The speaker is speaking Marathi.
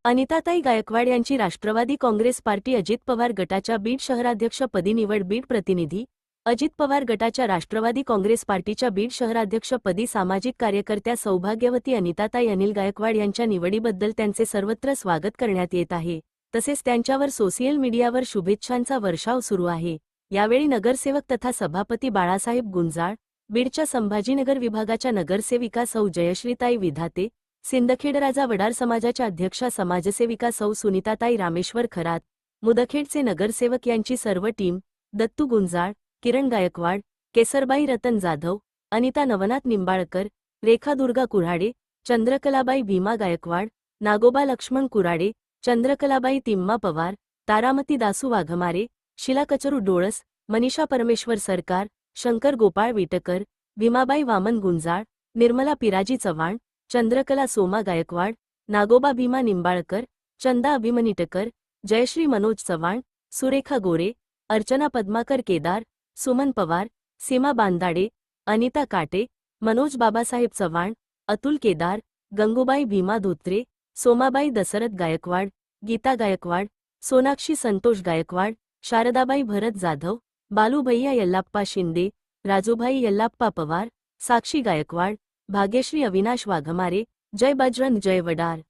अनिताताई गायकवाड यांची राष्ट्रवादी काँग्रेस पार्टी अजित पवार गटाच्या बीड शहराध्यक्षपदी निवड. बीड प्रतिनिधी. अजित पवार गटाच्या राष्ट्रवादी काँग्रेस पार्टीच्या बीड शहराध्यक्षपदी सामाजिक कार्यकर्त्या सौभाग्यवती अनिताताई अनिल गायकवाड यांच्या निवडीबद्दल त्यांचे सर्वत्र स्वागत करण्यात येत आहे. तसेच त्यांच्यावर सोशल मीडियावर शुभेच्छांचा वर्षाव सुरू आहे. यावेळी नगरसेवक तथा सभापती बाळासाहेब गुंजाळ, बीडच्या संभाजीनगर विभागाच्या नगरसेविका सौ जयश्रीताई विधाते, सिंदखेडराजा वडार समाजाच्या अध्यक्षा समाजसेविका सौ सुनीताताई रामेश्वर खरात, मुदखेडचे नगरसेवक यांची सर्व टीम, दत्तू गुंजाळ, किरण गायकवाड, केसरबाई रतन जाधव, अनिता नवनाथ निंबाळकर, रेखा दुर्गा कुऱ्हाडे, चंद्रकलाबाई भीमा गायकवाड, नागोबा लक्ष्मण कुऱ्हाडे, चंद्रकलाबाई तिम्मा पवार, तारामती दासू वाघमारे, शिला कचरू डोळस, मनीषा परमेश्वर सरकार, शंकर गोपाळ विटकर, भीमाबाई वामन गुंजाळ, निर्मला पिराजी चव्हाण, चंद्रकला सोमा गायकवाड, नागोबा भीमा निंबाळकर, चंदा अभिमनिटकर, जयश्री मनोज चव्हाण, सुरेखा गोरे, अर्चना पद्माकर केदार, सुमन पवार, सीमा बांदाडे, अनिता काटे, मनोज बाबासाहेब चव्हाण, अतुल केदार, गंगूबाई भीमा धोत्रे, सोमाबाई दशरथ गायकवाड, गीता गायकवाड, सोनाक्षी संतोष गायकवाड, शारदाबाई भरत जाधव, बालूभैया यल्लाप्पा शिंदे, राजूभाई यल्लाप्पा पवार, साक्षी गायकवाड, भाग्यश्री अविनाश वाघमारे, जय बजरंग जय वडार.